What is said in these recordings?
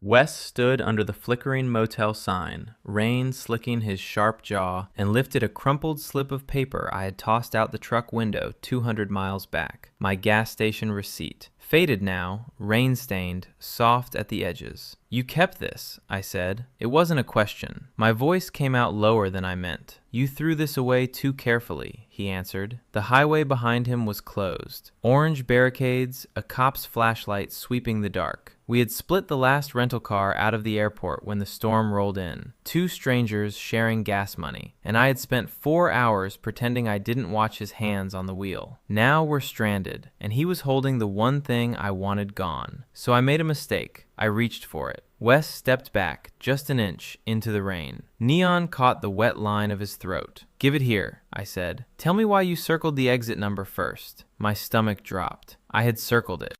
Wes stood under the flickering motel sign, rain slicking his sharp jaw, and lifted a crumpled slip of paper I had tossed out the truck window 200 miles back. My gas station receipt. Faded now, rain-stained, soft at the edges. "You kept this," I said. It wasn't a question. My voice came out lower than I meant. "You threw this away too carefully," he answered. The highway behind him was closed. Orange barricades, a cop's flashlight sweeping the dark. We had split the last rental car out of the airport when the storm rolled in. Two strangers sharing gas money, and I had spent 4 hours pretending I didn't watch his hands on the wheel. Now we're stranded, and he was holding the one thing I wanted gone. So I made a mistake. I reached for it. Wes stepped back, just an inch, into the rain. Neon caught the wet line of his throat. "Give it here," I said. "Tell me why you circled the exit number first." My stomach dropped. I had circled it.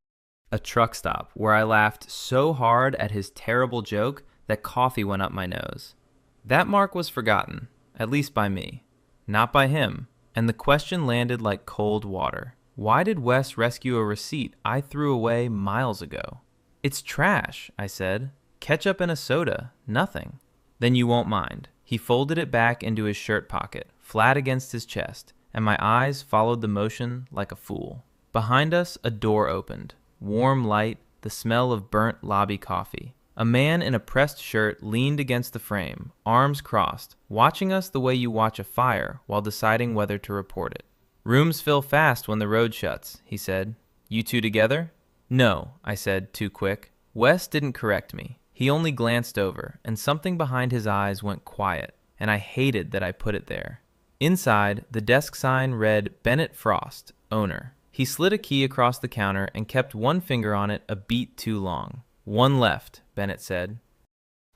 A truck stop where I laughed so hard at his terrible joke that coffee went up my nose. That mark was forgotten, at least by me. Not by him. And the question landed like cold water. Why did Wes rescue a receipt I threw away miles ago? "It's trash," I said. "Ketchup and a soda. Nothing." "Then you won't mind." He folded it back into his shirt pocket, flat against his chest, and my eyes followed the motion like a fool. Behind us, a door opened. Warm light, the smell of burnt lobby coffee. A man in a pressed shirt leaned against the frame, arms crossed, watching us the way you watch a fire while deciding whether to report it. "Rooms fill fast when the road shuts," he said. "You two together?" "No," I said, too quick. Wes didn't correct me. He only glanced over, and something behind his eyes went quiet, and I hated that I put it there. Inside, the desk sign read Bennett Frost, owner. He slid a key across the counter and kept one finger on it a beat too long. "One left," Bennett said.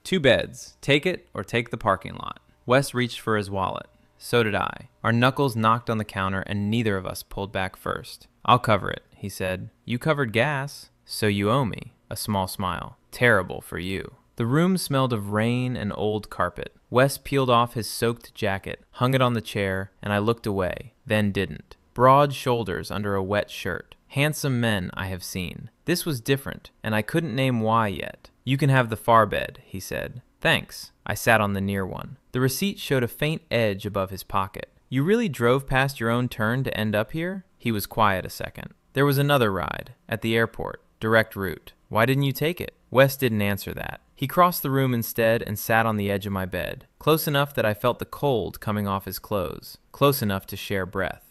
"2 beds. Take it or take the parking lot." Wes reached for his wallet. So did I. Our knuckles knocked on the counter and neither of us pulled back first. "I'll cover it," he said. "You covered gas, so you owe me." A small smile. "Terrible for you." The room smelled of rain and old carpet. Wes peeled off his soaked jacket, hung it on the chair, and I looked away, then didn't. Broad shoulders under a wet shirt. Handsome men I have seen. This was different, and I couldn't name why yet. "You can have the far bed," he said. "Thanks." I sat on the near one. The receipt showed a faint edge above his pocket. "You really drove past your own turn to end up here?" He was quiet a second. "There was another ride, at the airport. Direct route. Why didn't you take it?" Wes didn't answer that. He crossed the room instead and sat on the edge of my bed, close enough that I felt the cold coming off his clothes, close enough to share breath.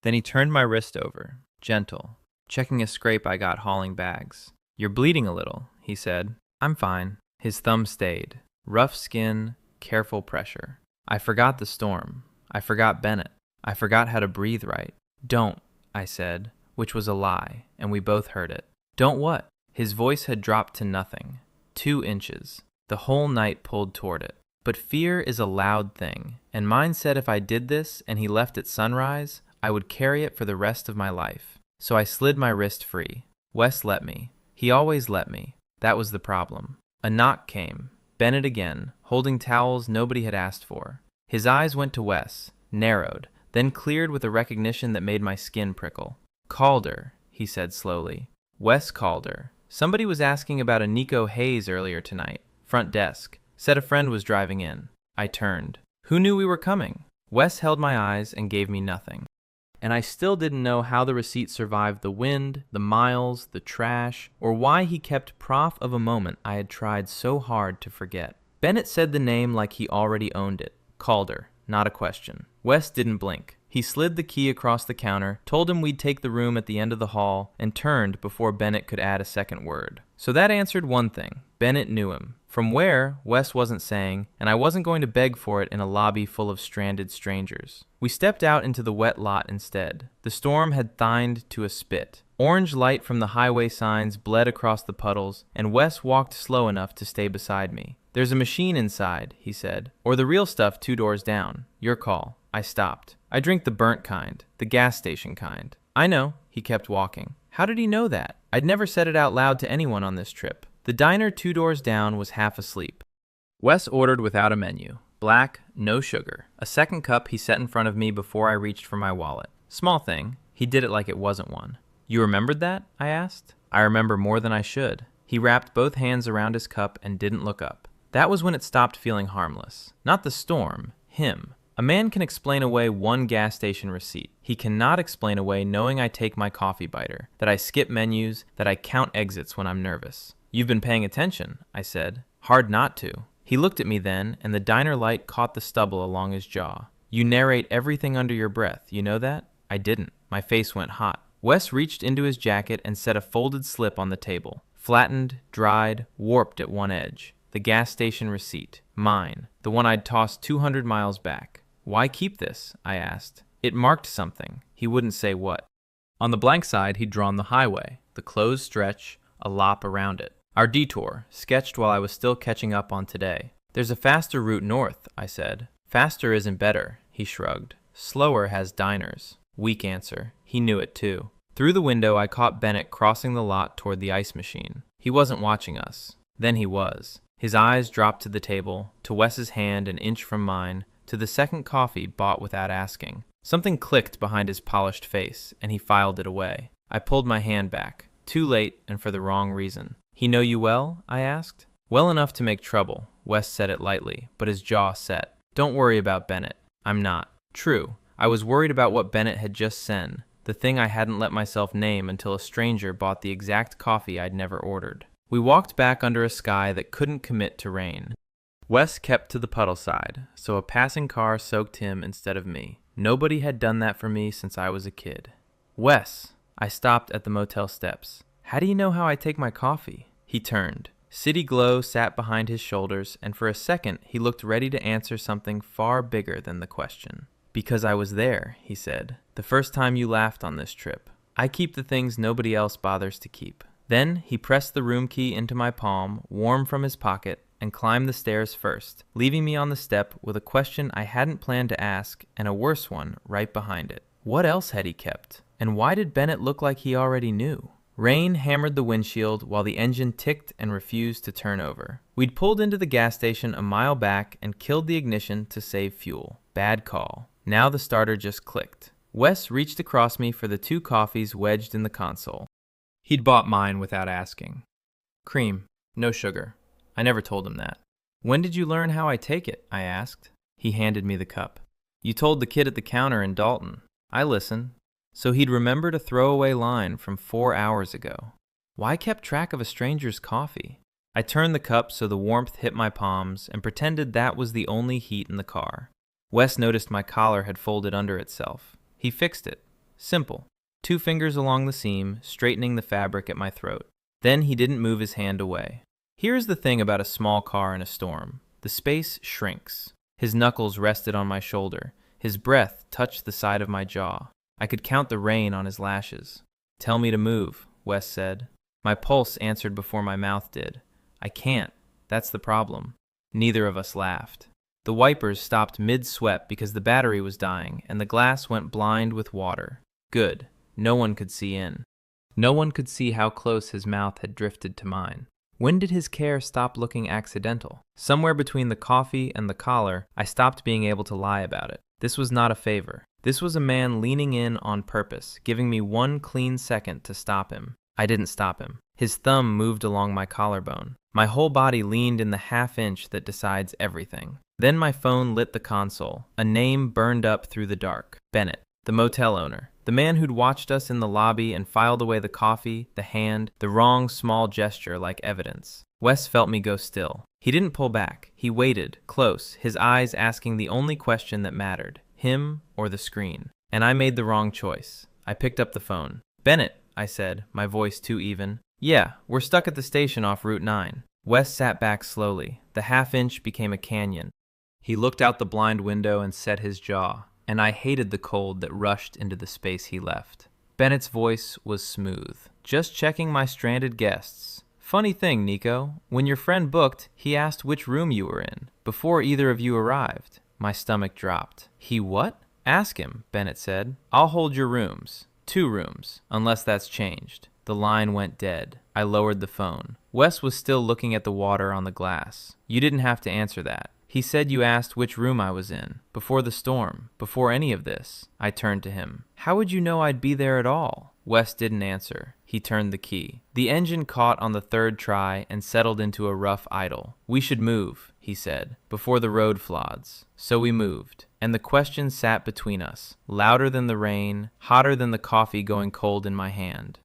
Then he turned my wrist over, gentle, checking a scrape I got hauling bags. "You're bleeding a little," he said. "I'm fine." His thumb stayed. Rough skin, careful pressure. I forgot the storm. I forgot Bennett. I forgot how to breathe right. "Don't," I said, which was a lie, and we both heard it. "Don't what?" His voice had dropped to nothing. 2 inches. The whole night pulled toward it. But fear is a loud thing, and mine said if I did this and he left at sunrise, I would carry it for the rest of my life. So I slid my wrist free. Wes let me. He always let me. That was the problem. A knock came. Bennett again, holding towels nobody had asked for. His eyes went to Wes, narrowed, then cleared with a recognition that made my skin prickle. "Calder," he said slowly. "Wes Calder. Somebody was asking about a Nico Hayes earlier tonight. Front desk. Said a friend was driving in." I turned. "Who knew we were coming?" Wes held my eyes and gave me nothing. And I still didn't know how the receipt survived the wind, the miles, the trash, or why he kept prof of a moment I had tried so hard to forget. Bennett said the name like he already owned it. Calder, not a question. Wes didn't blink. He slid the key across the counter, told him we'd take the room at the end of the hall, and turned before Bennett could add a second word. So that answered one thing. Bennett knew him. From where, Wes wasn't saying, and I wasn't going to beg for it in a lobby full of stranded strangers. We stepped out into the wet lot instead. The storm had thined to a spit. Orange light from the highway signs bled across the puddles, and Wes walked slow enough to stay beside me. "There's a machine inside," he said. "Or the real stuff 2 doors down. Your call." I stopped. "I drink the burnt kind, the gas station kind." "I know." He kept walking. How did he know that? I'd never said it out loud to anyone on this trip. The diner 2 doors down was half asleep. Wes ordered without a menu. Black, no sugar. A second cup he set in front of me before I reached for my wallet. Small thing. He did it like it wasn't one. "You remembered that?" I asked. "I remember more than I should." He He wrapped both hands around his cup and didn't look up. That was when it stopped feeling harmless. Not the storm, him. A man can explain away one gas station receipt. He cannot explain away knowing I take my coffee biter, that I skip menus, that I count exits when I'm nervous. You've been paying attention, I said. Hard not to. He looked at me then, and the diner light caught the stubble along his jaw. You narrate everything under your breath, you know that? I didn't. My face went hot. Wes reached into his jacket and set a folded slip on the table. Flattened, dried, warped at one edge. The gas station receipt. Mine. The one I'd tossed 200 miles back. Why keep this? I asked. It marked something. He wouldn't say what. On the blank side, he'd drawn the highway, the closed stretch, a lop around it. Our detour, sketched while I was still catching up on today. There's a faster route north, I said. Faster isn't better, he shrugged. Slower has diners. Weak answer. He knew it too. Through the window, I caught Bennett crossing the lot toward the ice machine. He wasn't watching us. Then he was. His eyes dropped to the table, to Wes's hand an inch from mine, to the second coffee bought without asking. Something clicked behind his polished face, and he filed it away. I pulled my hand back. Too late, and for the wrong reason. He know you well? I asked. Well enough to make trouble. Wes said it lightly, but his jaw set. Don't worry about Bennett. I'm not. True. I was worried about what Bennett had just said, the thing I hadn't let myself name until a stranger bought the exact coffee I'd never ordered. We walked back under a sky that couldn't commit to rain. Wes kept to the puddle side, so a passing car soaked him instead of me. Nobody had done that for me since I was a kid. Wes! I stopped at the motel steps. How do you know how I take my coffee? He turned. City glow sat behind his shoulders, and for a second he looked ready to answer something far bigger than the question. Because I was there, he said. The first time you laughed on this trip. I keep the things nobody else bothers to keep. Then he pressed the room key into my palm, warm from his pocket, and climbed the stairs first, leaving me on the step with a question I hadn't planned to ask and a worse one right behind it. What else had he kept? And why did Bennett look like he already knew? Rain hammered the windshield while the engine ticked and refused to turn over. We'd pulled into the gas station a mile back and killed the ignition to save fuel. Bad call. Now the starter just clicked. Wes reached across me for the 2 coffees wedged in the console. He'd bought mine without asking. Cream, no sugar. I never told him that. When did you learn how I take it? I asked. He handed me the cup. You told the kid at the counter in Dalton. I listened. So he'd remembered a throwaway line from 4 hours ago. Why kept track of a stranger's coffee? I turned the cup so the warmth hit my palms and pretended that was the only heat in the car. Wes noticed my collar had folded under itself. He fixed it. Simple. 2 fingers along the seam, straightening the fabric at my throat. Then he didn't move his hand away. Here's the thing about a small car in a storm. The space shrinks. His knuckles rested on my shoulder. His breath touched the side of my jaw. I could count the rain on his lashes. Tell me to move, Wes said. My pulse answered before my mouth did. I can't. That's the problem. Neither of us laughed. The wipers stopped mid-sweat because the battery was dying, and the glass went blind with water. Good. No one could see in. No one could see how close his mouth had drifted to mine. When did his care stop looking accidental? Somewhere between the coffee and the collar, I stopped being able to lie about it. This was not a favor. This was a man leaning in on purpose, giving me 1 clean second to stop him. I didn't stop him. His thumb moved along my collarbone. My whole body leaned in the half-inch that decides everything. Then my phone lit the console. A name burned up through the dark. Bennett, the motel owner. The man who'd watched us in the lobby and filed away the coffee, the hand, the wrong small gesture like evidence. Wes felt me go still. He didn't pull back. He waited, close, his eyes asking the only question that mattered. Him or the screen. And I made the wrong choice. I picked up the phone. Bennett, I said, my voice too even. Yeah, we're stuck at the station off Route 9. Wes sat back slowly. The half-inch became a canyon. He looked out the blind window and set his jaw, and I hated the cold that rushed into the space he left. Bennett's voice was smooth. Just checking my stranded guests. Funny thing, Nico. When your friend booked, he asked which room you were in, before either of you arrived. My stomach dropped. He what? Ask him, Bennett said. I'll hold your rooms. 2 rooms, unless that's changed. The line went dead. I lowered the phone. Wes was still looking at the water on the glass. You didn't have to answer that. He said you asked which room I was in. Before the storm. Before any of this. I turned to him. How would you know I'd be there at all? Wes didn't answer. He turned the key. The engine caught on the third try and settled into a rough idle. We should move, he said, before the road floods. So we moved, and the question sat between us, louder than the rain, hotter than the coffee going cold in my hand.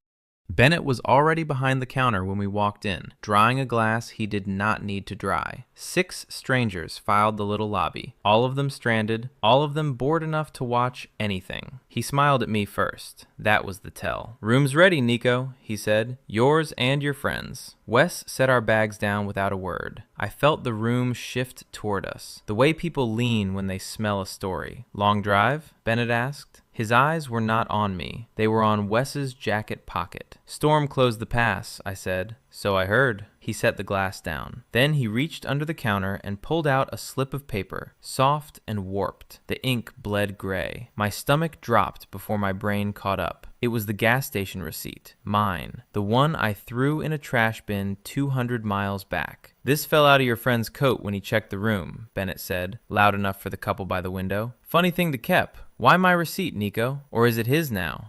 Bennett was already behind the counter when we walked in, drying a glass he did not need to dry. 6 strangers filed the little lobby, all of them stranded, all of them bored enough to watch anything. He smiled at me first. That was the tell. "Room's ready, Nico," he said. "Yours and your friends." Wes set our bags down without a word. I felt the room shift toward us, the way people lean when they smell a story. "Long drive?" Bennett asked. His eyes were not on me. They were on Wes's jacket pocket. "Storm closed the pass," I said. "So I heard." He set the glass down. Then he reached under the counter and pulled out a slip of paper, soft and warped. The ink bled gray. My stomach dropped before my brain caught up. It was the gas station receipt. Mine. The one I threw in a trash bin 200 miles back. "This fell out of your friend's coat when he checked the room," Bennett said, loud enough for the couple by the window. "Funny thing to keep. Why my receipt, Nico? Or is it his now?"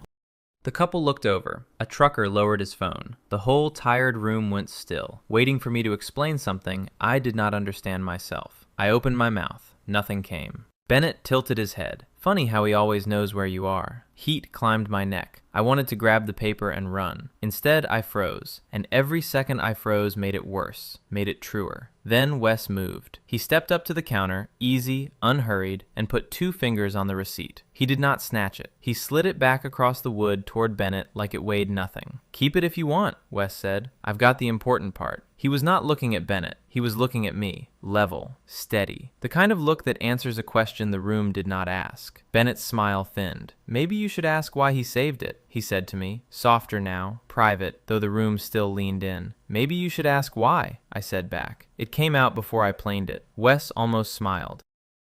The couple looked over. A trucker lowered his phone. The whole tired room went still, waiting for me to explain something I did not understand myself. I opened my mouth. Nothing came. Bennett tilted his head. Funny how he always knows where you are. Heat climbed my neck. I wanted to grab the paper and run. Instead, I froze, and every second I froze made it worse, made it truer. Then Wes moved. He stepped up to the counter, easy, unhurried, and put 2 fingers on the receipt. He did not snatch it. He slid it back across the wood toward Bennett like it weighed nothing. "Keep it if you want," Wes said. "I've got the important part." He was not looking at Bennett. He was looking at me. Level. Steady. The kind of look that answers a question the room did not ask. Bennett's smile thinned. "Maybe you should ask why he saved it," he said to me, softer now, private, though the room still leaned in. "Maybe you should ask why," I said back. It came out before I planed it. Wes almost smiled.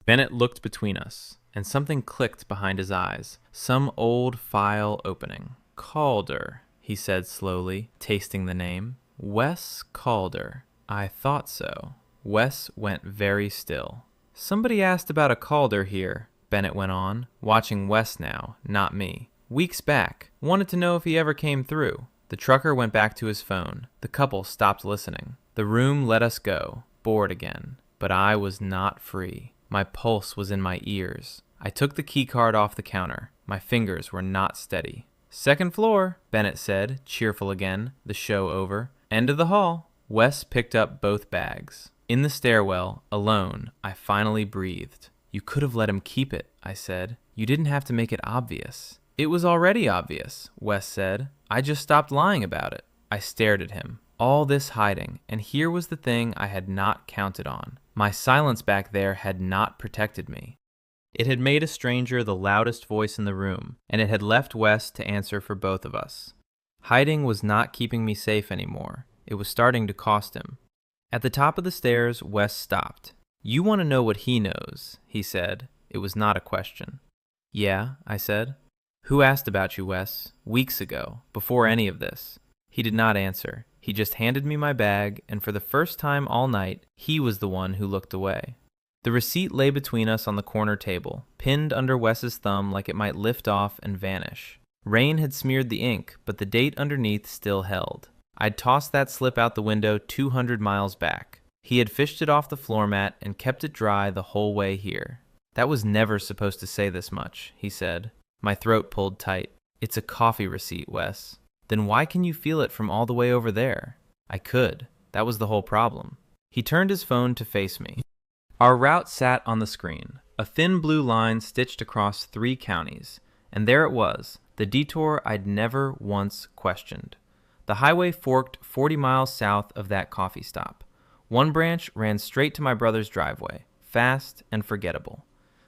Bennett looked between us, and something clicked behind his eyes. Some old file opening. "Calder," he said slowly, tasting the name. "Wes Calder. I thought so." Wes went very still. "Somebody asked about a Calder here," Bennett went on, watching Wes now, not me. "Weeks back. Wanted to know if he ever came through." The trucker went back to his phone. The couple stopped listening. The room let us go, bored again. But I was not free. My pulse was in my ears. I took the key card off the counter. My fingers were not steady. "Second floor," Bennett said, cheerful again, the show over. "End of the hall." Wes picked up both bags. In the stairwell, alone, I finally breathed. "You could have let him keep it," I said. "You didn't have to make it obvious." "It was already obvious," Wes said. "I just stopped lying about it." I stared at him. All this hiding, and here was the thing I had not counted on. My silence back there had not protected me. It had made a stranger the loudest voice in the room, and it had left Wes to answer for both of us. Hiding was not keeping me safe anymore. It was starting to cost him. At the top of the stairs, Wes stopped. "You want to know what he knows," he said. It was not a question. "Yeah," I said. "Who asked about you, Wes? Weeks ago, before any of this." He did not answer. He just handed me my bag, and for the first time all night, he was the one who looked away. The receipt lay between us on the corner table, pinned under Wes's thumb like it might lift off and vanish. Rain had smeared the ink, but the date underneath still held. I'd tossed that slip out the window 200 miles back. He had fished it off the floor mat and kept it dry the whole way here. "That was never supposed to say this much," he said. My throat pulled tight. "It's a coffee receipt, Wes." "Then why can you feel it from all the way over there?" I could. That was the whole problem. He turned his phone to face me. Our route sat on the screen, a thin blue line stitched across 3 counties, and there it was, the detour I'd never once questioned. The highway forked 40 miles south of that coffee stop. One branch ran straight to my brother's driveway, fast and forgettable.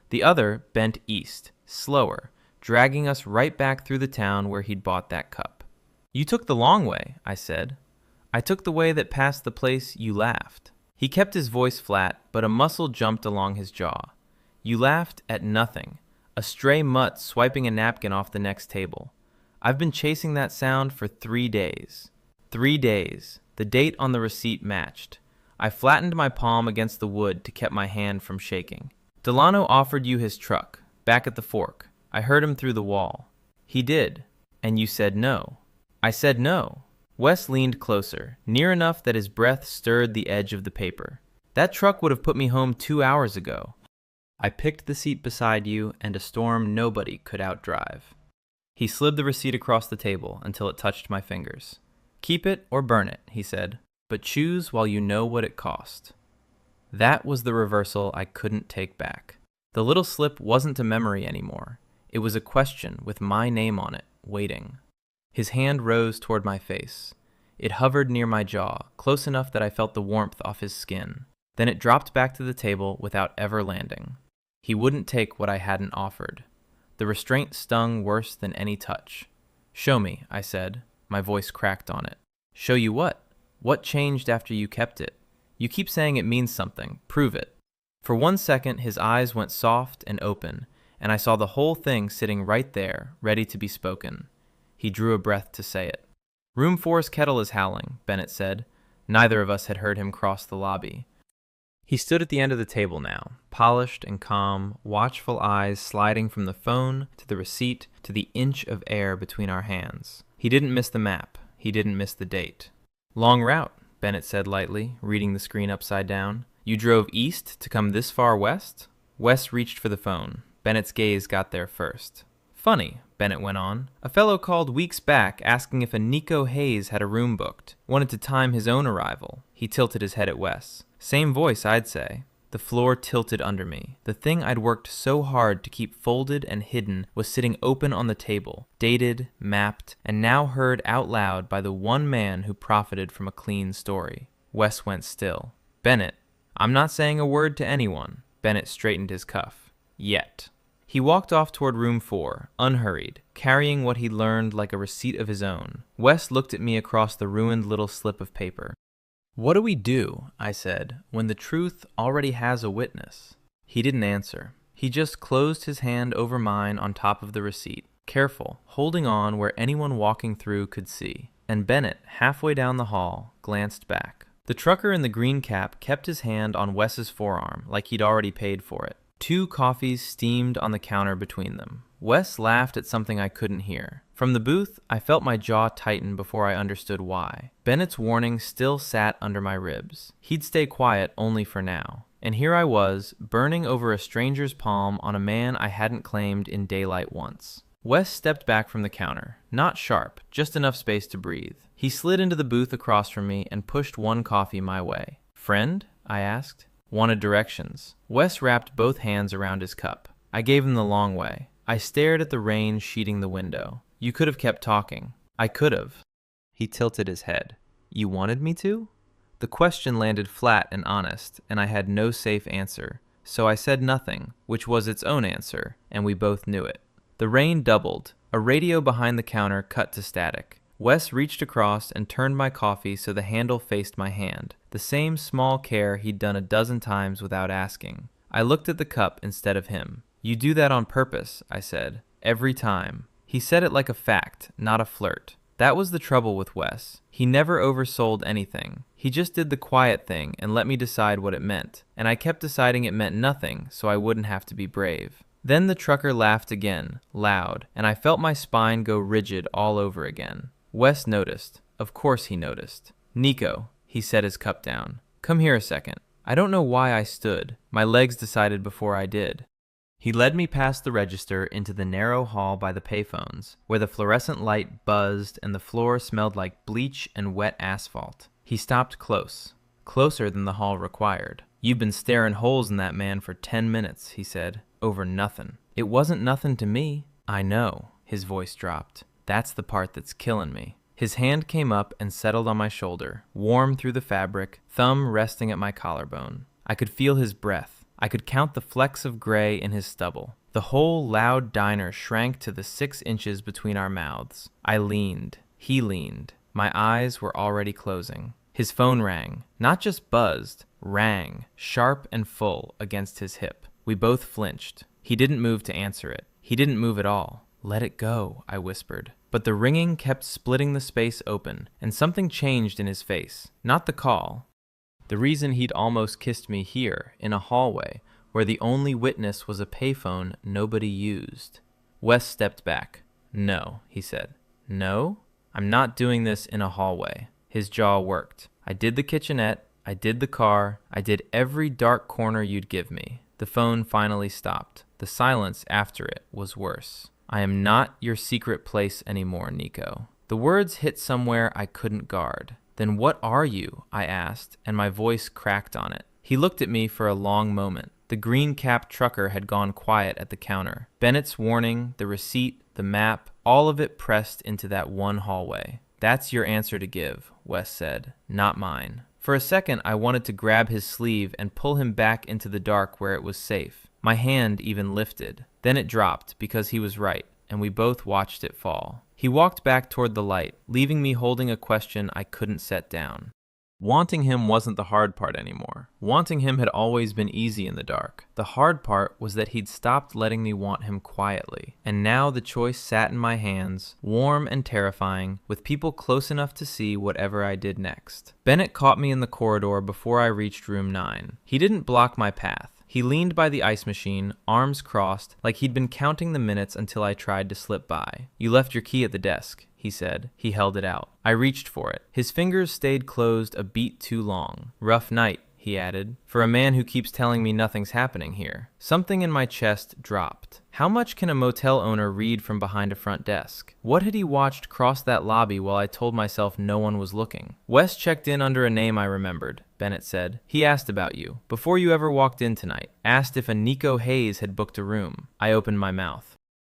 The other bent east, slower, dragging us right back through the town where he'd bought that cup. "You took the long way," I said. "I took the way that passed the place you laughed." He kept his voice flat, but a muscle jumped along his jaw. "You laughed at nothing. A stray mutt swiping a napkin off the next table. I've been chasing that sound for 3 days. 3 days. The date on the receipt matched. I flattened my palm against the wood to keep my hand from shaking. "Delano offered you his truck, back at the fork. I heard him through the wall." "He did. And you said no." "I said no." Wes leaned closer, near enough that his breath stirred the edge of the paper. "That truck would have put me home 2 hours ago. I picked the seat beside you, and a storm nobody could outdrive." He slid the receipt across the table until it touched my fingers. "Keep it or burn it," he said, "but choose while you know what it cost." That was the reversal I couldn't take back. The little slip wasn't a memory anymore. It was a question with my name on it, waiting. His hand rose toward my face. It hovered near my jaw, close enough that I felt the warmth off his skin. Then it dropped back to the table without ever landing. He wouldn't take what I hadn't offered. The restraint stung worse than any touch. "Show me," I said. My voice cracked on it. "Show you what? What changed after you kept it? You keep saying it means something. Prove it." For 1 second, his eyes went soft and open, and I saw the whole thing sitting right there, ready to be spoken. He drew a breath to say it. "Room 4's kettle is howling," Bennett said. Neither of us had heard him cross the lobby. He stood at the end of the table now, polished and calm, watchful eyes sliding from the phone to the receipt to the inch of air between our hands. He didn't miss the map. He didn't miss the date. "Long route," Bennett said lightly, reading the screen upside down. "You drove east to come this far west?" Wes reached for the phone. Bennett's gaze got there first. "Funny," Bennett went on. "A fellow called weeks back asking if a Nico Hayes had a room booked. Wanted to time his own arrival." He tilted his head at Wes. "Same voice, I'd say." The floor tilted under me. The thing I'd worked so hard to keep folded and hidden was sitting open on the table, dated, mapped, and now heard out loud by the one man who profited from a clean story. Wes went still. "Bennett, I'm not saying a word to anyone." Bennett straightened his cuff. "Yet." He walked off toward room 4, unhurried, carrying what he'd learned like a receipt of his own. Wes looked at me across the ruined little slip of paper. "What do we do," I said, "when the truth already has a witness?" He didn't answer. He just closed his hand over mine on top of the receipt, careful, holding on where anyone walking through could see. And Bennett, halfway down the hall, glanced back. The trucker in the green cap kept his hand on Wes's forearm like he'd already paid for it. 2 coffees steamed on the counter between them. Wes laughed at something I couldn't hear. From the booth, I felt my jaw tighten before I understood why. Bennett's warning still sat under my ribs. He'd stay quiet only for now. And here I was, burning over a stranger's palm on a man I hadn't claimed in daylight once. Wes stepped back from the counter. Not sharp, just enough space to breathe. He slid into the booth across from me and pushed 1 coffee my way. "Friend?" I asked. "Wanted directions." Wes wrapped both hands around his cup. I gave him the long way. I stared at the rain sheeting the window. "You could have kept talking." "I could have." He tilted his head. "You wanted me to?" The question landed flat and honest, and I had no safe answer. So I said nothing, which was its own answer, and we both knew it. The rain doubled. A radio behind the counter cut to static. Wes reached across and turned my coffee so the handle faced my hand. The same small care he'd done a dozen times without asking. I looked at the cup instead of him. "You do that on purpose," I said. "Every time." He said it like a fact, not a flirt. That was the trouble with Wes. He never oversold anything. He just did the quiet thing and let me decide what it meant. And I kept deciding it meant nothing so I wouldn't have to be brave. Then the trucker laughed again, loud, and I felt my spine go rigid all over again. Wes noticed. Of course he noticed. "Nico," he set his cup down. "Come here a second." I don't know why I stood. My legs decided before I did. He led me past the register into the narrow hall by the payphones, where the fluorescent light buzzed and the floor smelled like bleach and wet asphalt. He stopped close. Closer than the hall required. "You've been staring holes in that man for 10 minutes, he said. "Over nothing." "It wasn't nothing to me." "I know." His voice dropped. "That's the part that's killing me." His hand came up and settled on my shoulder, warm through the fabric, thumb resting at my collarbone. I could feel his breath. I could count the flecks of gray in his stubble. The whole loud diner shrank to the 6 inches between our mouths. I leaned. He leaned. My eyes were already closing. His phone rang. Not just buzzed. Rang, sharp and full, against his hip. We both flinched. He didn't move to answer it. He didn't move at all. "Let it go," I whispered. But the ringing kept splitting the space open, and something changed in his face. Not the call. The reason he'd almost kissed me here, in a hallway, where the only witness was a payphone nobody used. Wes stepped back. No, he said. No? I'm not doing this in a hallway. His jaw worked. I did the kitchenette. I did the car. I did every dark corner you'd give me. The phone finally stopped. The silence after it was worse. I am not your secret place anymore, Nico. The words hit somewhere I couldn't guard. Then what are you? I asked, and my voice cracked on it. He looked at me for a long moment. The green-capped trucker had gone quiet at the counter. Bennett's warning, the receipt, the map, all of it pressed into that one hallway. That's your answer to give, Wes said, not mine. For a second, I wanted to grab his sleeve and pull him back into the dark where it was safe. My hand even lifted. Then it dropped because he was right, and we both watched it fall. He walked back toward the light, leaving me holding a question I couldn't set down. Wanting him wasn't the hard part anymore. Wanting him had always been easy in the dark. The hard part was that he'd stopped letting me want him quietly. And now the choice sat in my hands, warm and terrifying, with people close enough to see whatever I did next. Bennett caught me in the corridor before I reached room 9. He didn't block my path. He leaned by the ice machine, arms crossed, like he'd been counting the minutes until I tried to slip by. You left your key at the desk, he said. He held it out. I reached for it. His fingers stayed closed a beat too long. Rough night, he added, for a man who keeps telling me nothing's happening here. Something in my chest dropped. How much can a motel owner read from behind a front desk? What had he watched cross that lobby while I told myself no one was looking? Wes checked in under a name I remembered, Bennett said. He asked about you, before you ever walked in tonight. Asked if a Nico Hayes had booked a room. I opened my mouth.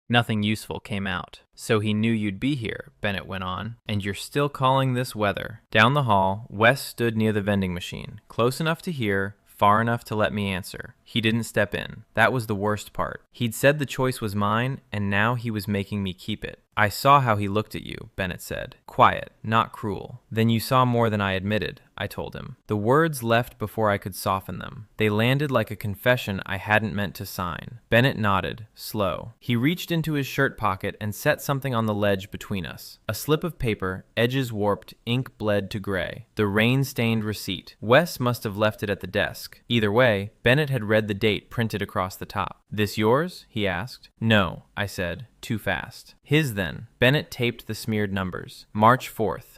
Nothing useful came out. So he knew you'd be here, Bennett went on. And you're still calling this weather. Down the hall, Wes stood near the vending machine, close enough to hear, far enough to let me answer. He didn't step in. That was the worst part. He'd said the choice was mine, and now he was making me keep it. I saw how he looked at you, Bennett said. Quiet, not cruel. Then you saw more than I admitted, I told him. The words left before I could soften them. They landed like a confession I hadn't meant to sign. Bennett nodded, slow. He reached into his shirt pocket and set something on the ledge between us. A slip of paper, edges warped, ink bled to gray. The rain-stained receipt. Wes must have left it at the desk. Either way, Bennett had read the date printed across the top. This yours? He asked. No, I said. Too fast. His then. Bennett taped the smeared numbers. March 4th.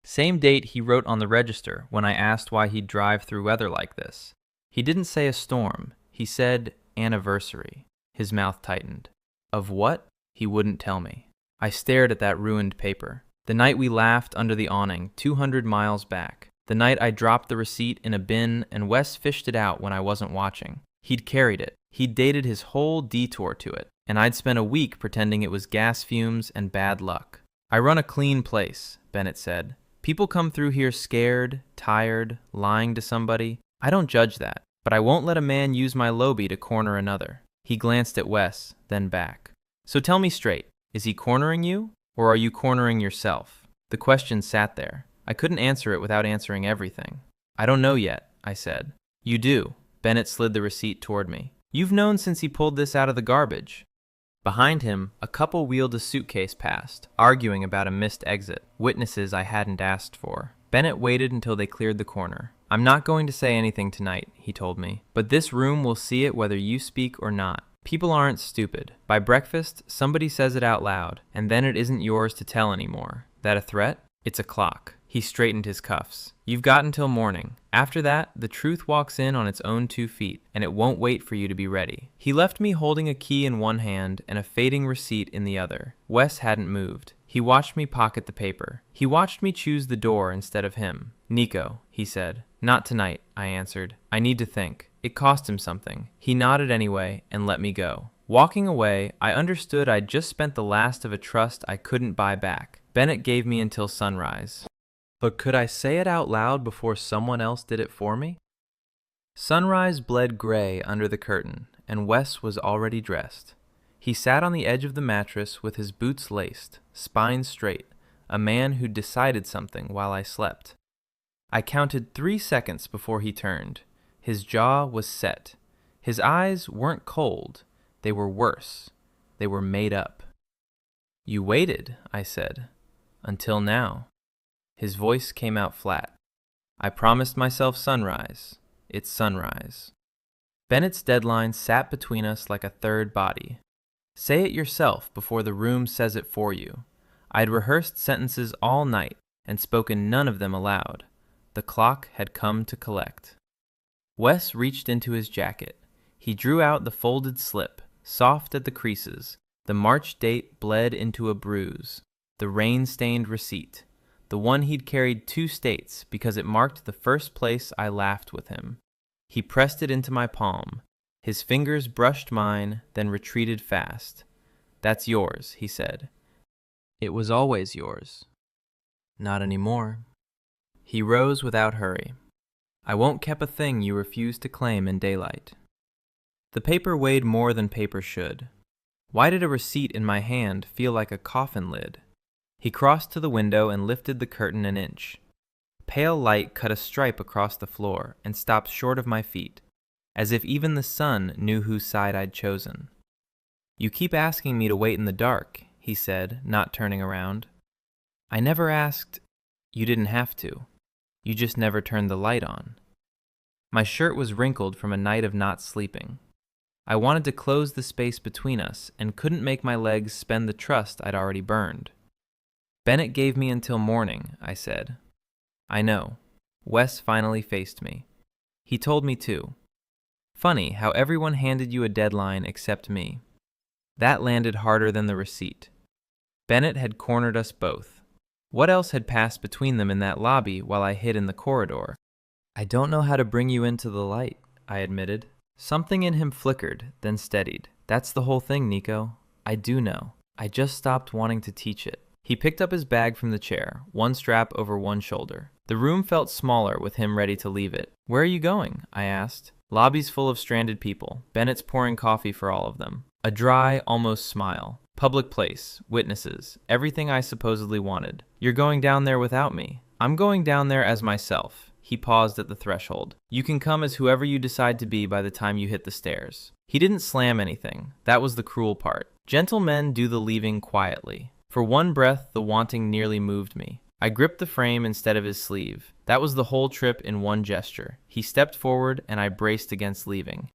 Same date he wrote on the register when I asked why he'd drive through weather like this. He didn't say a storm. He said anniversary. His mouth tightened. Of what? He wouldn't tell me. I stared at that ruined paper. The night we laughed under the awning 200 miles back. The night I dropped the receipt in a bin and Wes fished it out when I wasn't watching. He'd carried it. He'd dated his whole detour to it. And I'd spent a week pretending it was gas fumes and bad luck. I run a clean place, Bennett said. People come through here scared, tired, lying to somebody. I don't judge that, but I won't let a man use my lobby to corner another. He glanced at Wes, then back. So tell me straight, is he cornering you, or are you cornering yourself? The question sat there. I couldn't answer it without answering everything. I don't know yet, I said. You do. Bennett slid the receipt toward me. You've known since he pulled this out of the garbage. Behind him, a couple wheeled a suitcase past, arguing about a missed exit, witnesses I hadn't asked for. Bennett waited until they cleared the corner. I'm not going to say anything tonight, he told me, but this room will see it whether you speak or not. People aren't stupid. By breakfast, somebody says it out loud, and then it isn't yours to tell anymore. That a threat? It's a clock. He straightened his cuffs. You've got until morning. After that, the truth walks in on its own 2 feet, and it won't wait for you to be ready. He left me holding a key in one hand and a fading receipt in the other. Wes hadn't moved. He watched me pocket the paper. He watched me choose the door instead of him. Nico, he said. Not tonight, I answered. I need to think. It cost him something. He nodded anyway and let me go. Walking away, I understood I'd just spent the last of a trust I couldn't buy back. Bennett gave me until sunrise. But could I say it out loud before someone else did it for me? Sunrise bled gray under the curtain, and Wes was already dressed. He sat on the edge of the mattress with his boots laced, spine straight, a man who'd decided something while I slept. I counted 3 seconds before he turned. His jaw was set. His eyes weren't cold. They were worse. They were made up. You waited, I said. Until now. His voice came out flat. I promised myself sunrise. It's sunrise. Bennett's deadline sat between us like a third body. Say it yourself before the room says it for you. I'd rehearsed sentences all night and spoken none of them aloud. The clock had come to collect. Wes reached into his jacket. He drew out the folded slip, soft at the creases. The March date bled into a bruise. The rain-stained receipt. The one he'd carried 2 states because it marked the first place I laughed with him. He pressed it into my palm. His fingers brushed mine, then retreated fast. "That's yours," he said. "It was always yours." "Not anymore." He rose without hurry. "I won't keep a thing you refuse to claim in daylight." The paper weighed more than paper should. Why did a receipt in my hand feel like a coffin lid? He crossed to the window and lifted the curtain an inch. Pale light cut a stripe across the floor and stopped short of my feet, as if even the sun knew whose side I'd chosen. "You keep asking me to wait in the dark," he said, not turning around. "I never asked—" "You didn't have to. You just never turned the light on." My shirt was wrinkled from a night of not sleeping. I wanted to close the space between us and couldn't make my legs spend the trust I'd already burned. "Bennett gave me until morning," I said. "I know." Wes finally faced me. He told me too. Funny how everyone handed you a deadline except me. That landed harder than the receipt. Bennett had cornered us both. What else had passed between them in that lobby while I hid in the corridor? "I don't know how to bring you into the light," I admitted. Something in him flickered, then steadied. "That's the whole thing, Nico. I do know. I just stopped wanting to teach it." He picked up his bag from the chair, one strap over one shoulder. The room felt smaller with him ready to leave it. "Where are you going?" I asked. Lobbies full of stranded people. Bennett's pouring coffee for all of them. A dry, almost smile. Public place, witnesses, everything I supposedly wanted. "You're going down there without me." "I'm going down there as myself." He paused at the threshold. "You can come as whoever you decide to be by the time you hit the stairs." He didn't slam anything. That was the cruel part. Gentle men do the leaving quietly. For one breath, the wanting nearly moved me. I gripped the frame instead of his sleeve. That was the whole trip in one gesture. He stepped forward, and I braced against leaving.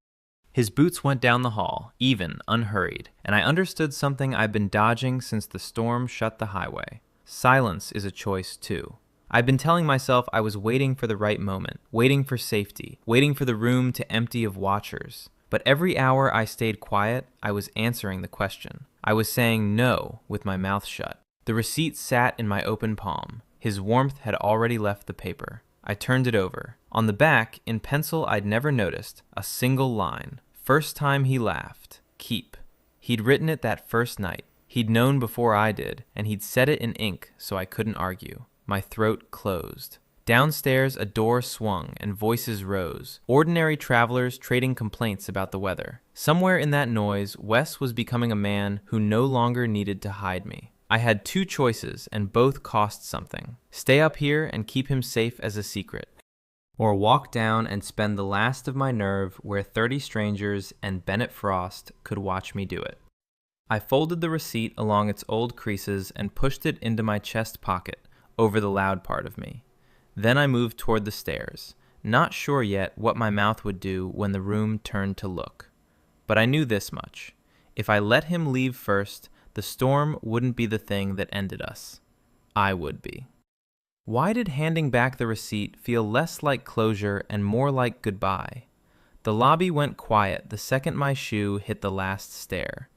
His boots went down the hall, even, unhurried, and I understood something I'd been dodging since the storm shut the highway. Silence is a choice, too. I'd been telling myself I was waiting for the right moment, waiting for safety, waiting for the room to empty of watchers. But every hour I stayed quiet, I was answering the question. I was saying no with my mouth shut. The receipt sat in my open palm. His warmth had already left the paper. I turned it over. On the back, in pencil I'd never noticed, a single line. First time he laughed. Keep. He'd written it that first night. He'd known before I did, and he'd set it in ink so I couldn't argue. My throat closed. Downstairs, a door swung and voices rose. Ordinary travelers trading complaints about the weather. Somewhere in that noise, Wes was becoming a man who no longer needed to hide me. I had 2 choices, and both cost something. Stay up here and keep him safe as a secret, or walk down and spend the last of my nerve where 30 strangers and Bennett Frost could watch me do it. I folded the receipt along its old creases and pushed it into my chest pocket, over the loud part of me. Then I moved toward the stairs, not sure yet what my mouth would do when the room turned to look. But I knew this much. If I let him leave first, the storm wouldn't be the thing that ended us. I would be. Why did handing back the receipt feel less like closure and more like goodbye? The lobby went quiet the second my shoe hit the last stair.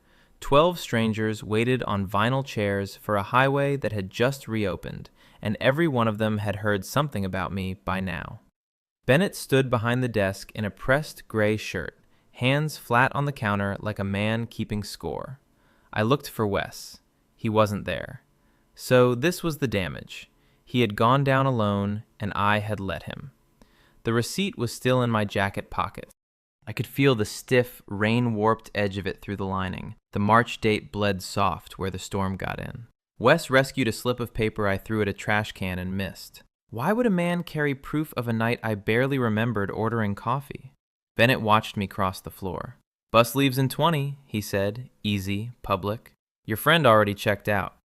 12 strangers waited on vinyl chairs for a highway that had just reopened, and every one of them had heard something about me by now. Bennett stood behind the desk in a pressed gray shirt, hands flat on the counter like a man keeping score. I looked for Wes. He wasn't there. So this was the damage. He had gone down alone, and I had let him. The receipt was still in my jacket pocket. I could feel the stiff, rain-warped edge of it through the lining. The March date bled soft where the storm got in. Wes rescued a slip of paper I threw at a trash can and missed. Why would a man carry proof of a night I barely remembered ordering coffee? Bennett watched me cross the floor. "Bus leaves in 20, he said, easy, public. "Your friend already checked out."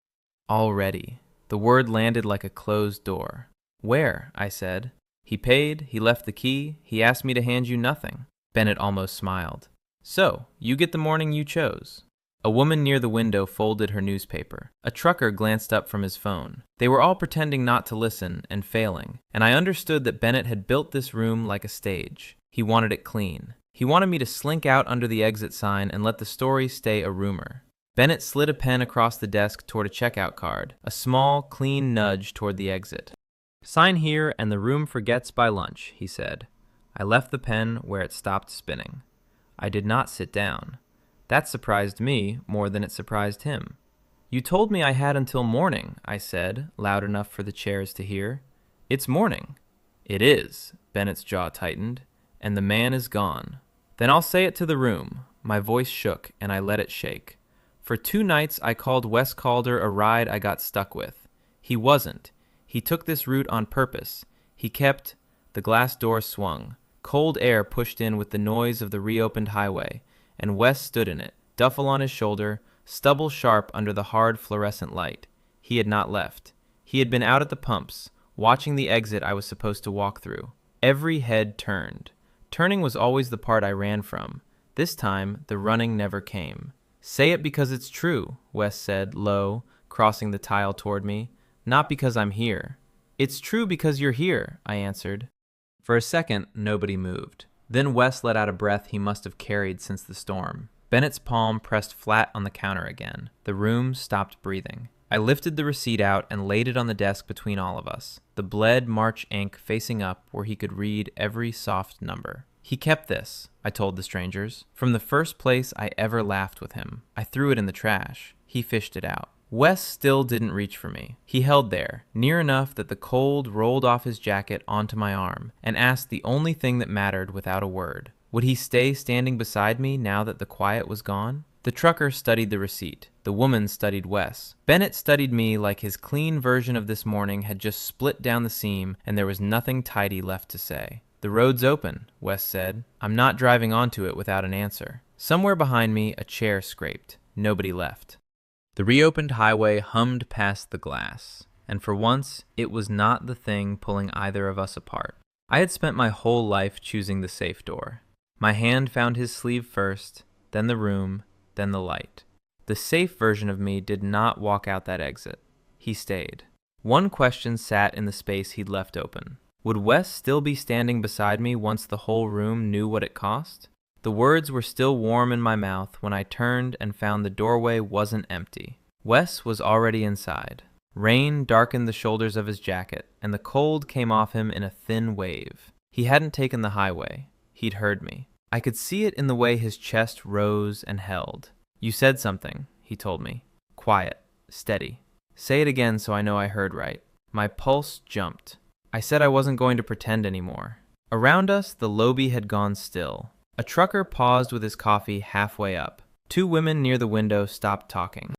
Already. The word landed like a closed door. "Where?" I said. He paid, he left the key, he asked me to hand you nothing. Bennett almost smiled. So, you get the morning you chose. A woman near the window folded her newspaper. A trucker glanced up from his phone. They were all pretending not to listen and failing, and I understood that Bennett had built this room like a stage. He wanted it clean. He wanted me to slink out under the exit sign and let the story stay a rumor. Bennett slid a pen across the desk toward a checkout card, a small, clean nudge toward the exit. Sign here and the room forgets by lunch, he said. I left the pen where it stopped spinning. I did not sit down. That surprised me more than it surprised him. You told me I had until morning, I said, loud enough for the chairs to hear. It's morning. It is, Bennett's jaw tightened, and the man is gone. Then I'll say it to the room. My voice shook, and I let it shake. For 2 nights I called Wes Calder a ride I got stuck with. He wasn't. He took this route on purpose. He kept... The glass door swung. Cold air pushed in with the noise of the reopened highway, and Wes stood in it, duffel on his shoulder, stubble sharp under the hard fluorescent light. He had not left. He had been out at the pumps, watching the exit I was supposed to walk through. Every head turned. Turning was always the part I ran from. This time, the running never came. Say it because it's true, Wes said, low, crossing the tile toward me. Not because I'm here. It's true because you're here, I answered. For a second, nobody moved. Then Wes let out a breath he must have carried since the storm. Bennett's palm pressed flat on the counter again. The room stopped breathing. I lifted the receipt out and laid it on the desk between all of us, the bled March ink facing up where he could read every soft number. He kept this, I told the strangers. From the first place I ever laughed with him. I threw it in the trash. He fished it out. Wes still didn't reach for me. He held there, near enough that the cold rolled off his jacket onto my arm, and asked the only thing that mattered without a word. Would he stay standing beside me now that the quiet was gone? The trucker studied the receipt. The woman studied Wes. Bennett studied me like his clean version of this morning had just split down the seam and there was nothing tidy left to say. The road's open, Wes said. I'm not driving onto it without an answer. Somewhere behind me, a chair scraped. Nobody left. The reopened highway hummed past the glass, and for once, it was not the thing pulling either of us apart. I had spent my whole life choosing the safe door. My hand found his sleeve first, then the room, then the light. The safe version of me did not walk out that exit. He stayed. One question sat in the space he'd left open. Would Wes still be standing beside me once the whole room knew what it cost? The words were still warm in my mouth when I turned and found the doorway wasn't empty. Wes was already inside. Rain darkened the shoulders of his jacket, and the cold came off him in a thin wave. He hadn't taken the highway. He'd heard me. I could see it in the way his chest rose and held. You said something, he told me. Quiet, steady. Say it again so I know I heard right. My pulse jumped. I said I wasn't going to pretend anymore. Around us, the lobby had gone still. A trucker paused with his coffee halfway up. 2 women near the window stopped talking.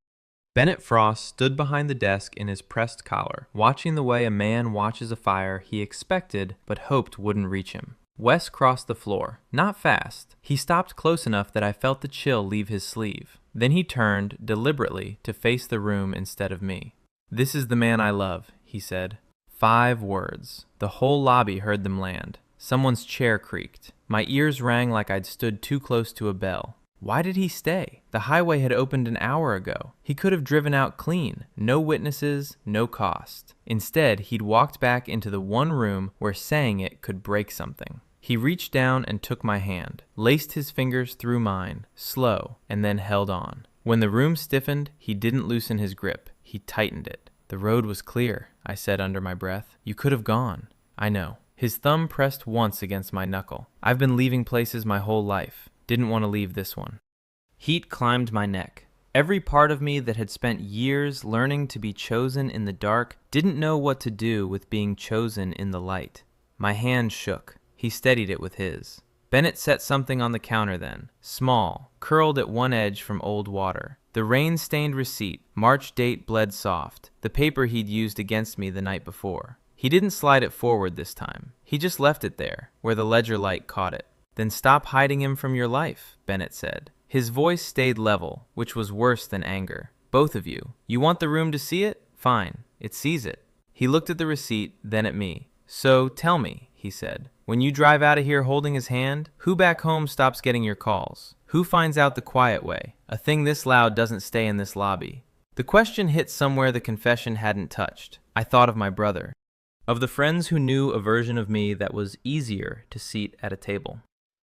Bennett Frost stood behind the desk in his pressed collar, watching the way a man watches a fire he expected but hoped wouldn't reach him. Wes crossed the floor. Not fast. He stopped close enough that I felt the chill leave his sleeve. Then he turned, deliberately, to face the room instead of me. This is the man I love, he said. 5 words. The whole lobby heard them land. Someone's chair creaked. My ears rang like I'd stood too close to a bell. Why did he stay? The highway had opened an hour ago. He could have driven out clean. No witnesses, no cost. Instead, he'd walked back into the one room where saying it could break something. He reached down and took my hand, laced his fingers through mine, slow, and then held on. When the room stiffened, he didn't loosen his grip. He tightened it. The road was clear, I said under my breath. You could have gone. I know. His thumb pressed once against my knuckle. I've been leaving places my whole life. Didn't want to leave this one. Heat climbed my neck. Every part of me that had spent years learning to be chosen in the dark didn't know what to do with being chosen in the light. My hand shook. He steadied it with his. Bennett set something on the counter then, small, curled at one edge from old water. The rain-stained receipt, March date bled soft, the paper he'd used against me the night before. He didn't slide it forward this time. He just left it there, where the ledger light caught it. Then stop hiding him from your life, Bennett said. His voice stayed level, which was worse than anger. Both of you. You want the room to see it? Fine. It sees it. He looked at the receipt, then at me. So tell me, he said. When you drive out of here holding his hand, who back home stops getting your calls? Who finds out the quiet way? A thing this loud doesn't stay in this lobby. The question hit somewhere the confession hadn't touched. I thought of my brother. Of the friends who knew a version of me that was easier to seat at a table.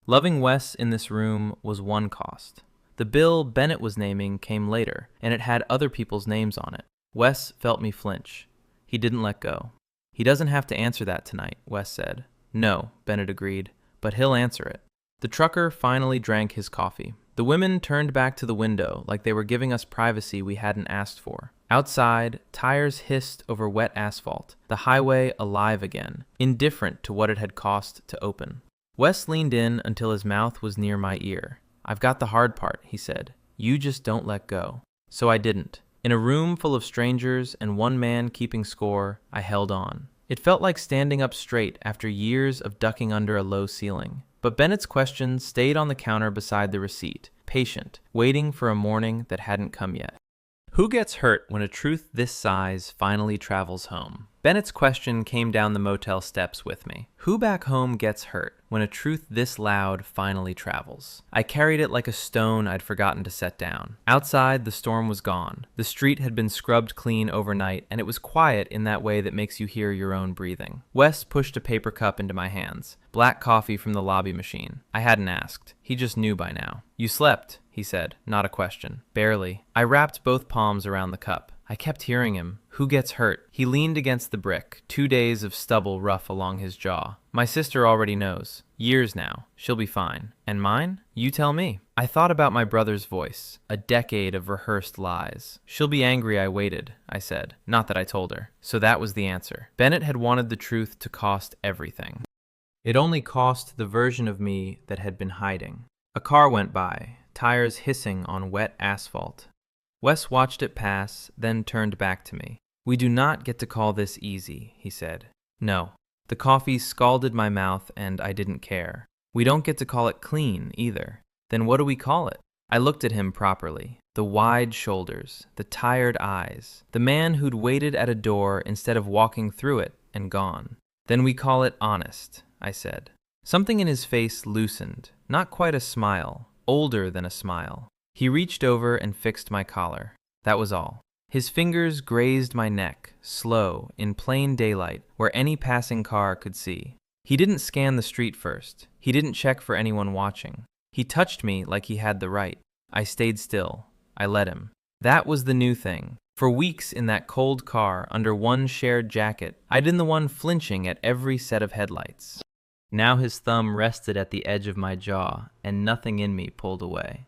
Loving Wes in this room was one cost. The bill Bennett was naming came later, and it had other people's names on it. Wes felt me flinch. He didn't let go. He doesn't have to answer that tonight, Wes said. No, Bennett agreed, but he'll answer it. The trucker finally drank his coffee. The women turned back to the window like they were giving us privacy we hadn't asked for. Outside, tires hissed over wet asphalt, the highway alive again, indifferent to what it had cost to open. Wes leaned in until his mouth was near my ear. I've got the hard part, he said. You just don't let go. So I didn't. In a room full of strangers and one man keeping score, I held on. It felt like standing up straight after years of ducking under a low ceiling. But Bennett's question stayed on the counter beside the receipt, patient, waiting for a morning that hadn't come yet. Who gets hurt when a truth this size finally travels home? Bennett's question came down the motel steps with me. Who back home gets hurt when a truth this loud finally travels? I carried it like a stone I'd forgotten to set down. Outside, the storm was gone. The street had been scrubbed clean overnight, and it was quiet in that way that makes you hear your own breathing. Wes pushed a paper cup into my hands. Black coffee from the lobby machine. I hadn't asked. He just knew by now. You slept, he said, not a question. Barely. I wrapped both palms around the cup. I kept hearing him. Who gets hurt? He leaned against the brick, 2 days of stubble rough along his jaw. My sister already knows. Years now. She'll be fine. And mine? You tell me. I thought about my brother's voice. A decade of rehearsed lies. She'll be angry I waited, I said. Not that I told her. So that was the answer. Bennett had wanted the truth to cost everything. It only cost the version of me that had been hiding. A car went by, tires hissing on wet asphalt. Wes watched it pass, then turned back to me. We do not get to call this easy, he said. No. The coffee scalded my mouth and I didn't care. We don't get to call it clean, either. Then what do we call it? I looked at him properly. The wide shoulders, the tired eyes, the man who'd waited at a door instead of walking through it and gone. Then we call it honest, I said. Something in his face loosened, not quite a smile, older than a smile. He reached over and fixed my collar. That was all. His fingers grazed my neck, slow, in plain daylight, where any passing car could see. He didn't scan the street first. He didn't check for anyone watching. He touched me like he had the right. I stayed still. I let him. That was the new thing. For weeks in that cold car, under one shared jacket, I'd been the one flinching at every set of headlights. Now his thumb rested at the edge of my jaw, and nothing in me pulled away.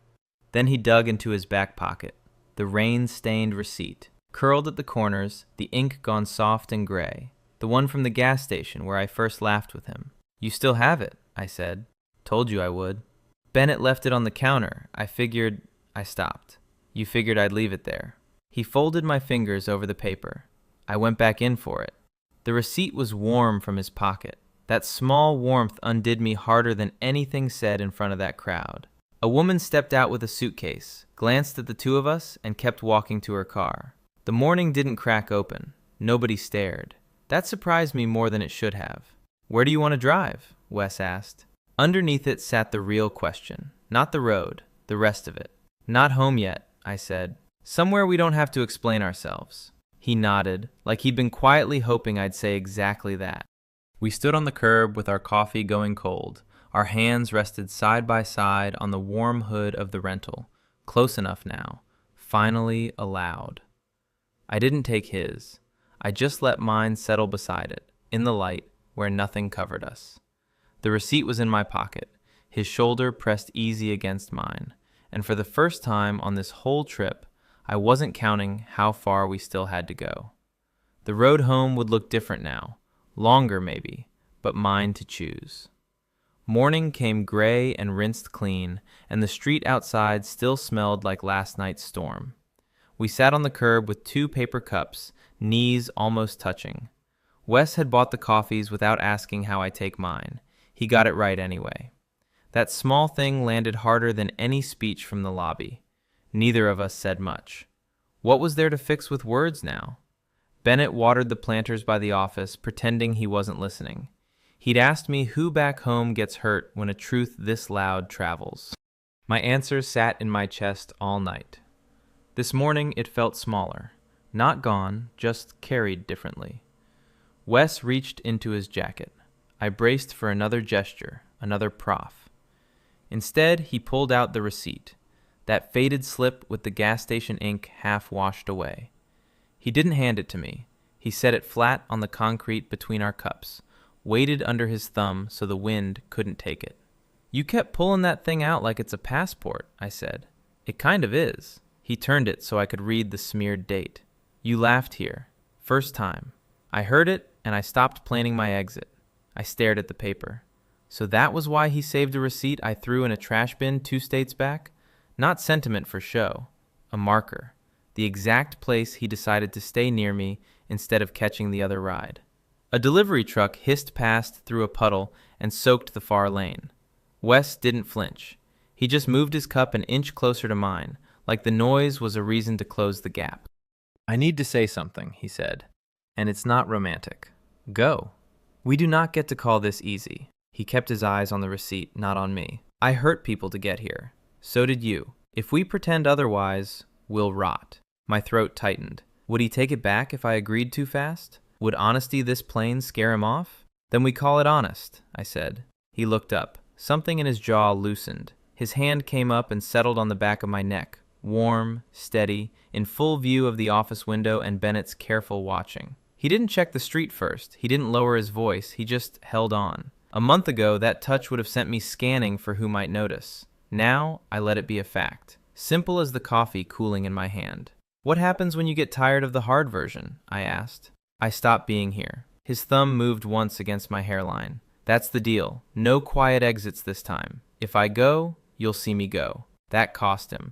Then he dug into his back pocket. The rain-stained receipt, curled at the corners, the ink gone soft and gray. The one from the gas station where I first laughed with him. You still have it, I said. Told you I would. Bennett left it on the counter. I stopped. You figured I'd leave it there. He folded my fingers over the paper. I went back in for it. The receipt was warm from his pocket. That small warmth undid me harder than anything said in front of that crowd. A woman stepped out with a suitcase, glanced at the two of us, and kept walking to her car. The morning didn't crack open. Nobody stared. That surprised me more than it should have. Where do you want to drive? Wes asked. Underneath it sat the real question. Not the road, the rest of it. Not home yet, I said. Somewhere we don't have to explain ourselves. He nodded, like he'd been quietly hoping I'd say exactly that. We stood on the curb with our coffee going cold. Our hands rested side by side on the warm hood of the rental, close enough now, finally allowed. I didn't take his. I just let mine settle beside it, in the light, where nothing covered us. The receipt was in my pocket, his shoulder pressed easy against mine, and for the first time on this whole trip, I wasn't counting how far we still had to go. The road home would look different now, longer maybe, but mine to choose. Morning came gray and rinsed clean, and the street outside still smelled like last night's storm. We sat on the curb with 2 paper cups, knees almost touching. Wes had bought the coffees without asking how I take mine. He got it right anyway. That small thing landed harder than any speech from the lobby. Neither of us said much. What was there to fix with words now? Bennett watered the planters by the office, pretending he wasn't listening. He'd asked me who back home gets hurt when a truth this loud travels. My answers sat in my chest all night. This morning it felt smaller. Not gone, just carried differently. Wes reached into his jacket. I braced for another gesture, another prof. Instead, he pulled out the receipt, that faded slip with the gas station ink half washed away. He didn't hand it to me. He set it flat on the concrete between our cups, weighted under his thumb so the wind couldn't take it. "You kept pulling that thing out like it's a passport," I said. "It kind of is." He turned it so I could read the smeared date. "You laughed here. First time." I heard it, and I stopped planning my exit. I stared at the paper. So that was why he saved a receipt I threw in a trash bin 2 states back? Not sentiment for show. A marker. The exact place he decided to stay near me instead of catching the other ride. A delivery truck hissed past through a puddle and soaked the far lane. Wes didn't flinch. He just moved his cup an inch closer to mine, like the noise was a reason to close the gap. "I need to say something," he said, "and it's not romantic. Go." "We do not get to call this easy." He kept his eyes on the receipt, not on me. "I hurt people to get here. So did you. If we pretend otherwise, we'll rot." My throat tightened. Would he take it back if I agreed too fast? Would honesty this plain scare him off? "Then we call it honest," I said. He looked up. Something in his jaw loosened. His hand came up and settled on the back of my neck, warm, steady, in full view of the office window and Bennett's careful watching. He didn't check the street first. He didn't lower his voice. He just held on. A month ago, that touch would have sent me scanning for who might notice. Now, I let it be a fact. Simple as the coffee cooling in my hand. "What happens when you get tired of the hard version?" I asked. "I stop being here." His thumb moved once against my hairline. "That's the deal. No quiet exits this time. If I go, you'll see me go." That cost him.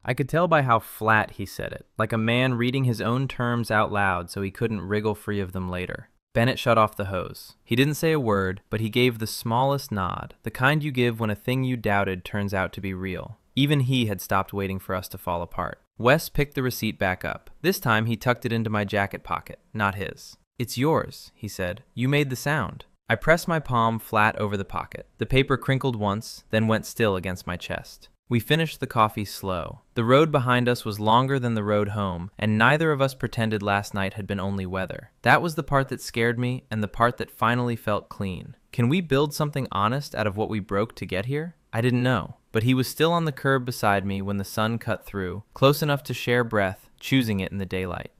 I could tell by how flat he said it, like a man reading his own terms out loud so he couldn't wriggle free of them later. Bennett shut off the hose. He didn't say a word, but he gave the smallest nod, the kind you give when a thing you doubted turns out to be real. Even he had stopped waiting for us to fall apart. Wes picked the receipt back up. This time he tucked it into my jacket pocket, not his. "It's yours," he said. "You made the sound." I pressed my palm flat over the pocket. The paper crinkled once, then went still against my chest. We finished the coffee slow. The road behind us was longer than the road home, and neither of us pretended last night had been only weather. That was the part that scared me, and the part that finally felt clean. Can we build something honest out of what we broke to get here? I didn't know, but he was still on the curb beside me when the sun cut through, close enough to share breath, choosing it in the daylight.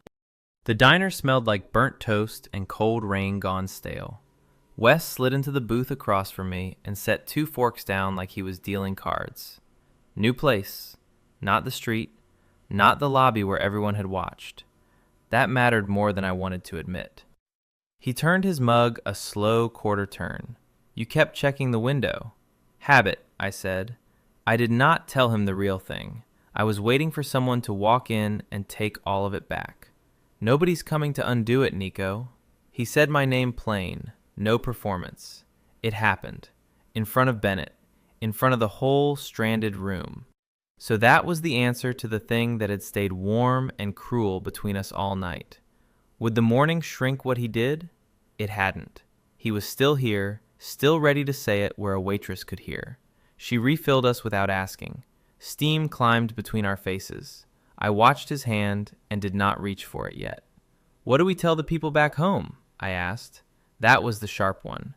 The diner smelled like burnt toast and cold rain gone stale. Wes slid into the booth across from me and set 2 forks down like he was dealing cards. New place. Not the street. Not the lobby where everyone had watched. That mattered more than I wanted to admit. He turned his mug a slow quarter turn. "You kept checking the window." "Habit," I said. I did not tell him the real thing. I was waiting for someone to walk in and take all of it back. "Nobody's coming to undo it, Nico." He said my name plain. No performance. It happened. In front of Bennett. In front of the whole stranded room. So that was the answer to the thing that had stayed warm and cruel between us all night. Would the morning shrink what he did? It hadn't. He was still here, still ready to say it where a waitress could hear. She refilled us without asking. Steam climbed between our faces. I watched his hand and did not reach for it yet. "What do we tell the people back home?" I asked. That was the sharp one.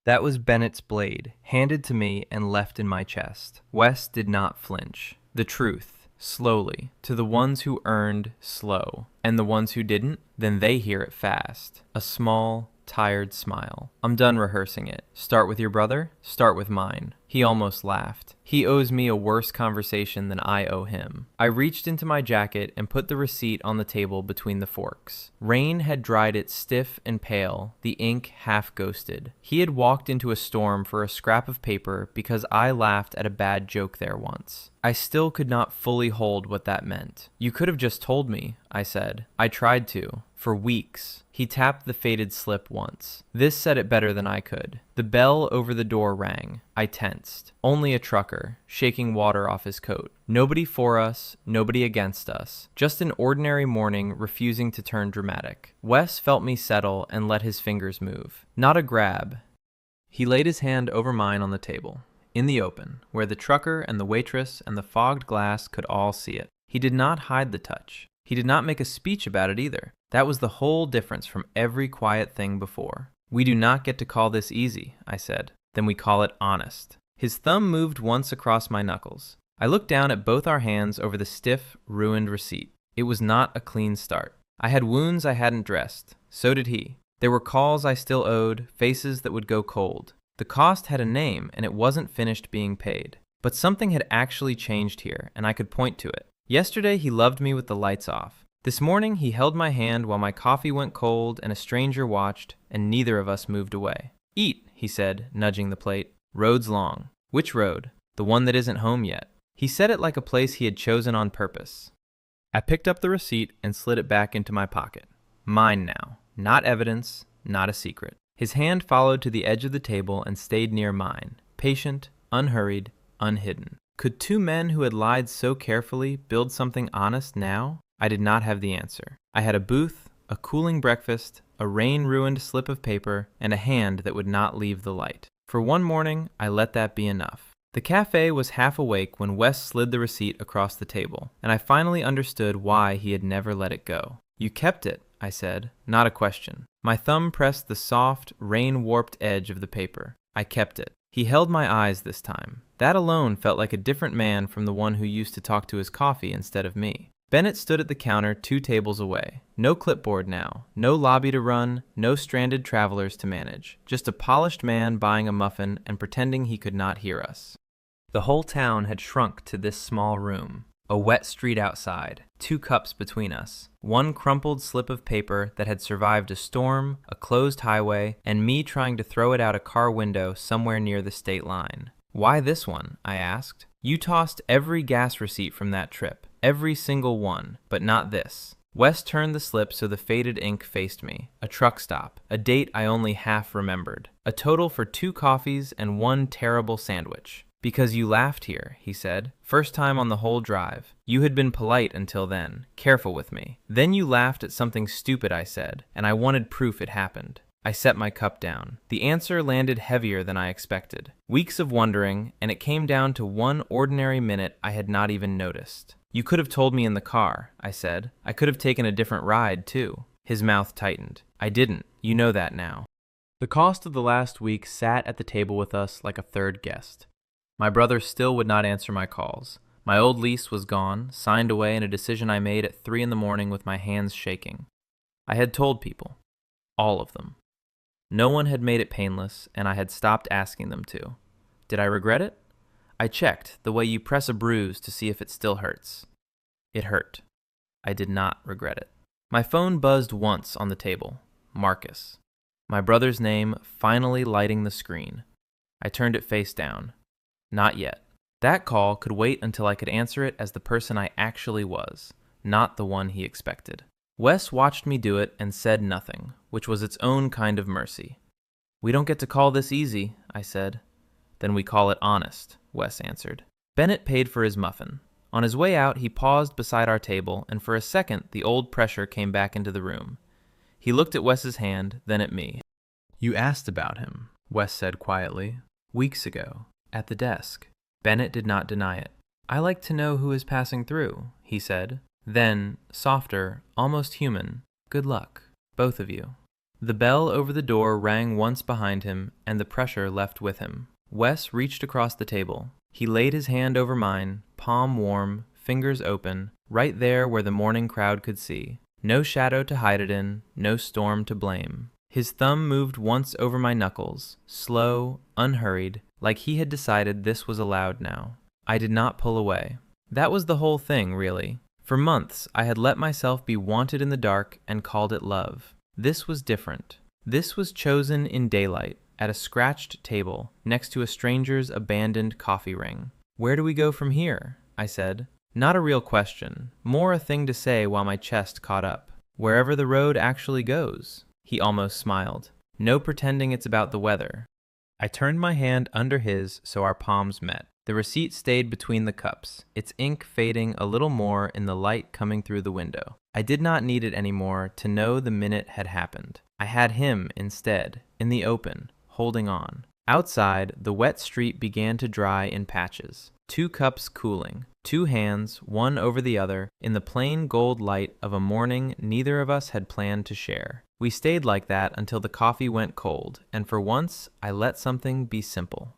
That was Bennett's blade, handed to me and left in my chest. Wes did not flinch. The truth, slowly, to the ones who earned slow. And the ones who didn't, then they hear it fast. A small, tired smile. "I'm done rehearsing it. Start with your brother? Start with mine." He almost laughed. He owes me a worse conversation than I owe him. I reached into my jacket and put the receipt on the table between the forks. Rain had dried it stiff and pale, the ink half ghosted. He had walked into a storm for a scrap of paper because I laughed at a bad joke there once. I still could not fully hold what that meant. "You could have just told me," I said. "I tried to. For weeks." He tapped the faded slip once. This said it better than I could. The bell over the door rang. I tensed. Only a trucker, shaking water off his coat. Nobody for us, nobody against us. Just an ordinary morning refusing to turn dramatic. Wes felt me settle and let his fingers move. Not a grab. He laid his hand over mine on the table, in the open, where the trucker and the waitress and the fogged glass could all see it. He did not hide the touch. He did not make a speech about it either. That was the whole difference from every quiet thing before. We do not get to call this easy, I said. Then we call it honest. His thumb moved once across my knuckles. I looked down at both our hands over the stiff, ruined receipt. It was not a clean start. I had wounds I hadn't dressed. So did he. There were calls I still owed, faces that would go cold. The cost had a name, and it wasn't finished being paid. But something had actually changed here, and I could point to it. Yesterday he loved me with the lights off. This morning he held my hand while my coffee went cold and a stranger watched, and neither of us moved away. Eat, he said, nudging the plate. Road's long. Which road? The one that isn't home yet. He said it like a place he had chosen on purpose. I picked up the receipt and slid it back into my pocket. Mine now. Not evidence, not a secret. His hand followed to the edge of the table and stayed near mine, patient, unhurried, unhidden. Could two men who had lied so carefully build something honest now? I did not have the answer. I had a booth, a cooling breakfast, a rain-ruined slip of paper, and a hand that would not leave the light. For one morning, I let that be enough. The cafe was half awake when Wes slid the receipt across the table, and I finally understood why he had never let it go. You kept it, I said, not a question. My thumb pressed the soft, rain-warped edge of the paper. I kept it. He held my eyes this time. That alone felt like a different man from the one who used to talk to his coffee instead of me. Bennett stood at the counter 2 tables away. No clipboard now, no lobby to run, no stranded travelers to manage. Just a polished man buying a muffin and pretending he could not hear us. The whole town had shrunk to this small room. A wet street outside, 2 cups between us, 1 crumpled slip of paper that had survived a storm, a closed highway, and me trying to throw it out a car window somewhere near the state line. Why this one? I asked. You tossed every gas receipt from that trip, every single one, but not this. Wes turned the slip so the faded ink faced me. A truck stop, a date I only half remembered. A total for 2 coffees and 1 terrible sandwich. Because you laughed here, he said. First time on the whole drive. You had been polite until then, careful with me. Then you laughed at something stupid I said, and I wanted proof it happened. I set my cup down. The answer landed heavier than I expected. Weeks of wondering, and it came down to 1 ordinary minute I had not even noticed. You could have told me in the car, I said. I could have taken a different ride, too. His mouth tightened. I didn't. You know that now. The cost of the last week sat at the table with us like a third guest. My brother still would not answer my calls. My old lease was gone, signed away in a decision I made at 3 a.m. with my hands shaking. I had told people. All of them. No one had made it painless, and I had stopped asking them to. Did I regret it? I checked, the way you press a bruise to see if it still hurts. It hurt. I did not regret it. My phone buzzed once on the table. Marcus. My brother's name finally lighting the screen. I turned it face down. Not yet. That call could wait until I could answer it as the person I actually was, not the one he expected. Wes watched me do it and said nothing, which was its own kind of mercy. We don't get to call this easy, I said. Then we call it honest, Wes answered. Bennett paid for his muffin. On his way out, he paused beside our table, and for a second the old pressure came back into the room. He looked at Wes's hand, then at me. You asked about him, Wes said quietly. Weeks ago. At the desk. Bennett did not deny it. I like to know who is passing through, he said. Then, softer, almost human, good luck, both of you. The bell over the door rang once behind him, and the pressure left with him. Wes reached across the table. He laid his hand over mine, palm warm, fingers open, right there where the morning crowd could see. No shadow to hide it in, no storm to blame. His thumb moved once over my knuckles, slow, unhurried, like he had decided this was allowed now. I did not pull away. That was the whole thing, really. For months, I had let myself be wanted in the dark and called it love. This was different. This was chosen in daylight, at a scratched table, next to a stranger's abandoned coffee ring. Where do we go from here? I said. Not a real question, more a thing to say while my chest caught up. Wherever the road actually goes. He almost smiled. No pretending it's about the weather. I turned my hand under his so our palms met. The receipt stayed between the cups, its ink fading a little more in the light coming through the window. I did not need it anymore to know the minute had happened. I had him instead, in the open, holding on. Outside, the wet street began to dry in patches. 2 cups cooling, 2 hands, one over the other, in the plain gold light of a morning neither of us had planned to share. We stayed like that until the coffee went cold, and for once I let something be simple.